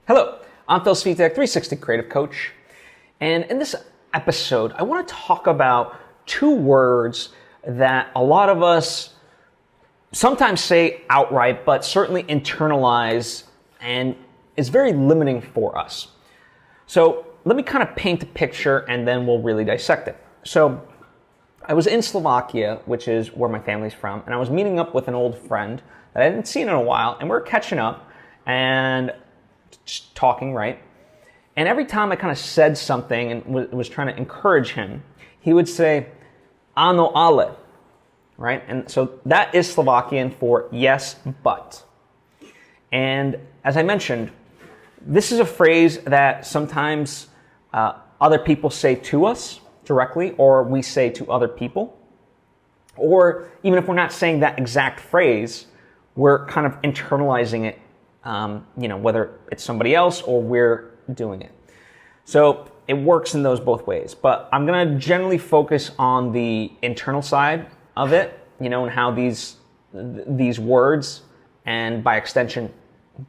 Hello, I'm Phil Svitek, 360 Creative Coach. And in this episode, I want to talk about two words that a lot of us sometimes say outright, but certainly internalize and is very limiting for us. So let me kind of paint a picture and then we'll really dissect it. So I was in Slovakia, which is where my family's from, and I was meeting up with an old friend that I hadn't seen in a while, and we were catching up and just talking, right? And every time I kind of said something and was trying to encourage him, he would say, ano ale, right? And so that is Slovakian for yes, but. And as I mentioned, this is a phrase that sometimes other people say to us directly, or we say to other people. Or even if we're not saying that exact phrase, we're kind of internalizing it, whether it's somebody else or we're doing it. So it works in those both ways. But I'm going to generally focus on the internal side of it, and how these words and by extension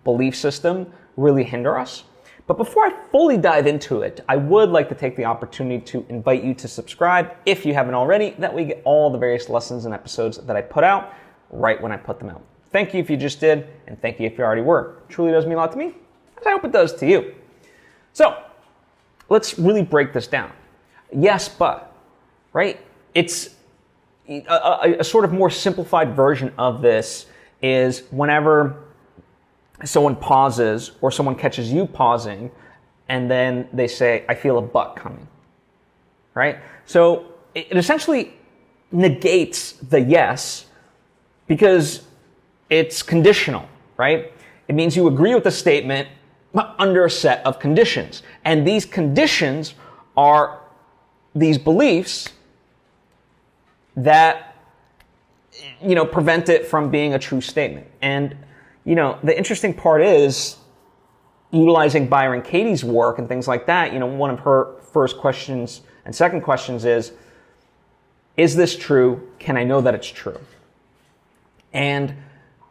belief system really hinder us. But before I fully dive into it, I would like to take the opportunity to invite you to subscribe if you haven't already. That way you get all the various lessons and episodes that I put out right when I put them out. Thank you if you just did, and thank you if you already were. It truly does mean a lot to me, as I hope it does to you. So let's really break this down. Yes, but, right? It's a sort of more simplified version of this is whenever someone pauses or someone catches you pausing and then they say, I feel a but coming, right? So it essentially negates the yes because it's conditional, right? It means you agree with the statement but under a set of conditions. And these conditions are these beliefs that, prevent it from being a true statement. And the interesting part is utilizing Byron Katie's work and things like that. One of her first questions and second questions is this true? Can I know that it's true? And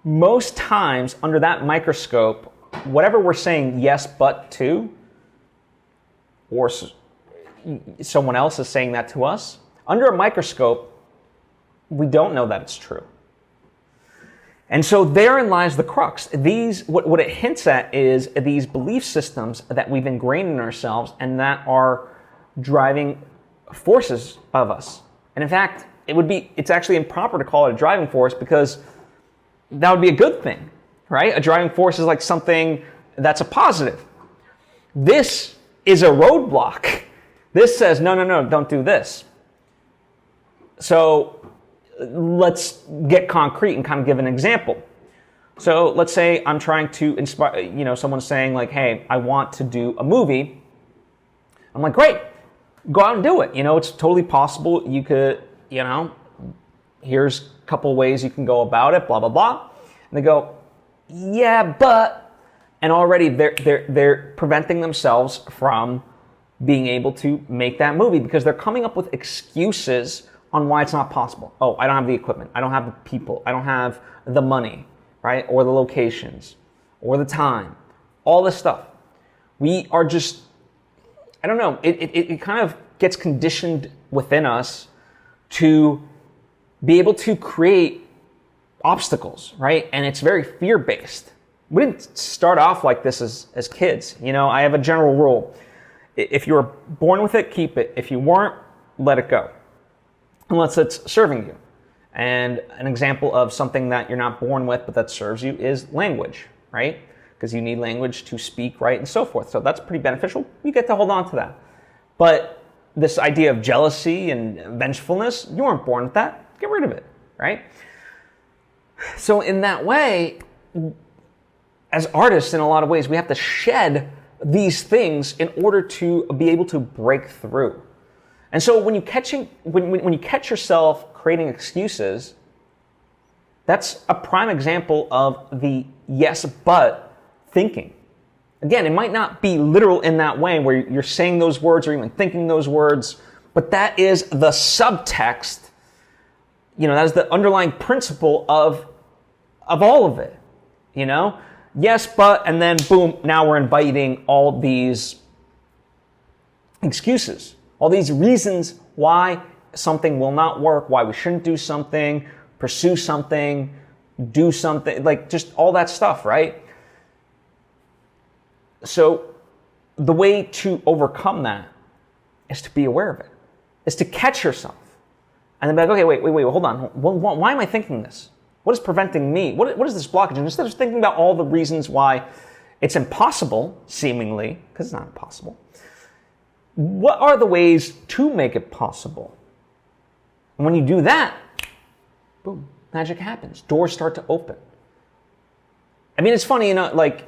most times under that microscope, whatever we're saying yes, but to, or someone else is saying that to us, under a microscope, we don't know that it's true. And so therein lies the crux. What it hints at is these belief systems that we've ingrained in ourselves and that are driving forces of us. And in fact, it's actually improper to call it a driving force because that would be a good thing, right? A driving force is like something that's a positive. This is a roadblock. This says, no, don't do this. So let's get concrete and kind of give an example. So let's say I'm trying to inspire, someone's saying like, hey, I want to do a movie. I'm like, great, go out and do it. It's totally possible. You could, here's a couple ways you can go about it, blah, blah, blah. And they go, yeah, but, and already they're preventing themselves from being able to make that movie because they're coming up with excuses on why it's not possible. Oh, I don't have the equipment. I don't have the people. I don't have the money, right? Or the locations, or the time, all this stuff. We are just, I don't know, it kind of gets conditioned within us to be able to create obstacles, right? And it's very fear-based. We didn't start off like this as kids. I have a general rule. If you were born with it, keep it. If you weren't, let it go. Unless it's serving you. And an example of something that you're not born with but that serves you is language, right? Because you need language to speak, right, and so forth. So that's pretty beneficial. You get to hold on to that. But this idea of jealousy and vengefulness, you weren't born with that. Get rid of it, right? So in that way, as artists, in a lot of ways, we have to shed these things in order to be able to break through. And so when you catch yourself creating excuses, that's a prime example of the yes, but thinking. Again, it might not be literal in that way where you're saying those words or even thinking those words, but that is the subtext, that is the underlying principle of all of it. yes, but, and then boom, now we're inviting all these excuses, all these reasons why something will not work, why we shouldn't do something, pursue something, do something, like just all that stuff, right? So the way to overcome that is to be aware of it, is to catch yourself. And then be like, okay, wait, hold on. Why am I thinking this? What is preventing me? What is this blockage? And instead of thinking about all the reasons why it's impossible, seemingly, because it's not impossible, what are the ways to make it possible? And when you do that, boom, magic happens. Doors start to open. I mean, it's funny, like,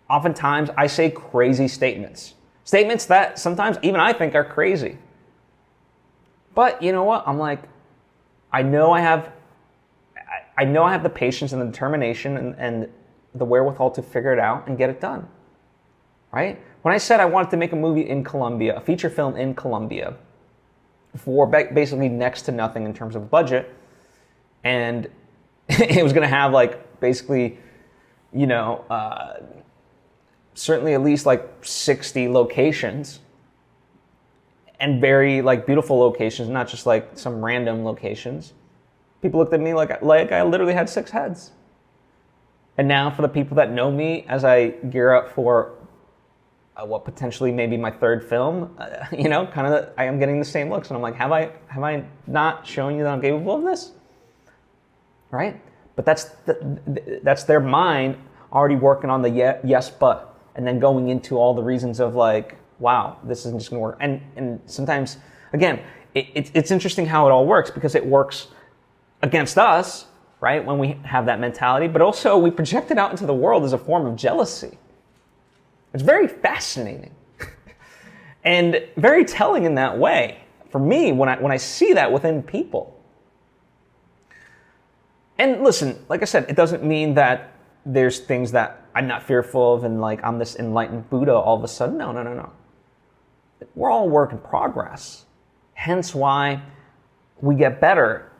oftentimes I say crazy statements. Statements that sometimes even I think are crazy. But you know what? I'm like, I know I have the patience and the determination and the wherewithal to figure it out and get it done. Right? When I said I wanted to make a movie in Colombia, a feature film in Colombia, for basically next to nothing in terms of budget, and it was going to have like basically, certainly at least like 60 locations, and very like beautiful locations, not just like some random locations. People looked at me like I literally had 6 heads. And now for the people that know me, as I gear up for what potentially maybe my 3rd film, I am getting the same looks, and I'm like, have I not shown you that I'm capable of this? Right? But that's their mind already working on the yes but, and then going into all the reasons of like, wow, this isn't just going to work. And sometimes, again, it's interesting how it all works, because it works against us, right, when we have that mentality, but also we project it out into the world as a form of jealousy. It's very fascinating and very telling in that way for me when I see that within people. And listen, like I said, it doesn't mean that there's things that I'm not fearful of and like I'm this enlightened Buddha all of a sudden. No. We're all a work in progress. Hence why we get better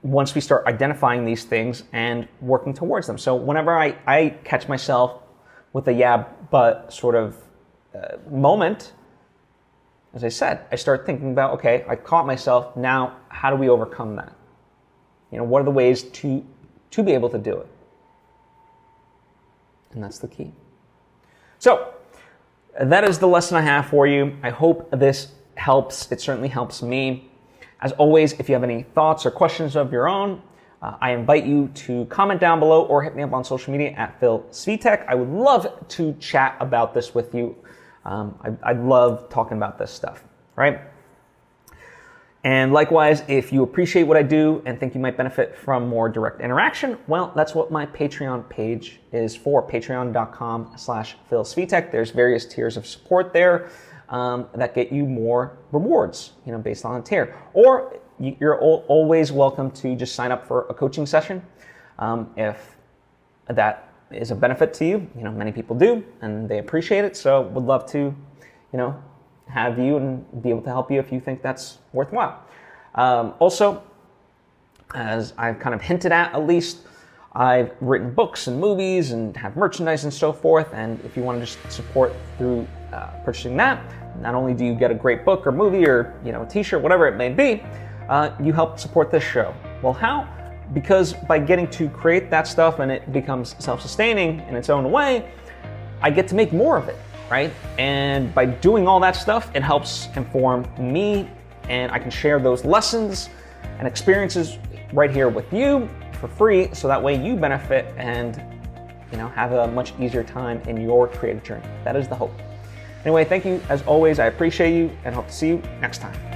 once we start identifying these things and working towards them. So whenever I catch myself with a yeah, but sort of moment, as I said, I start thinking about, okay, I caught myself, now how do we overcome that? What are the ways to be able to do it? And that's the key. So that is the lesson I have for you. I hope this helps. It certainly helps me. As always, if you have any thoughts or questions of your own, I invite you to comment down below or hit me up on social media at Phil Svitek. I would love to chat about this with you. I love talking about this stuff, right? And likewise, if you appreciate what I do and think you might benefit from more direct interaction, well, that's what my Patreon page is for, patreon.com/Phil Svitek. There's various tiers of support there that get you more rewards, based on a tier. Or you're always welcome to just sign up for a coaching session if that is a benefit to you. Many people do, and they appreciate it. So would love to, have you and be able to help you if you think that's worthwhile. Also, as I've kind of hinted at least, I've written books and movies and have merchandise and so forth. And if you want to just support through purchasing that, not only do you get a great book or movie or a t-shirt, whatever it may be, you help support this show. Well, how? Because by getting to create that stuff and it becomes self-sustaining in its own way, I get to make more of it, right? And by doing all that stuff, it helps inform me, and I can share those lessons and experiences right here with you for free, so that way you benefit and have a much easier time in your creative journey. That is the hope. Anyway, thank you as always. I appreciate you and hope to see you next time.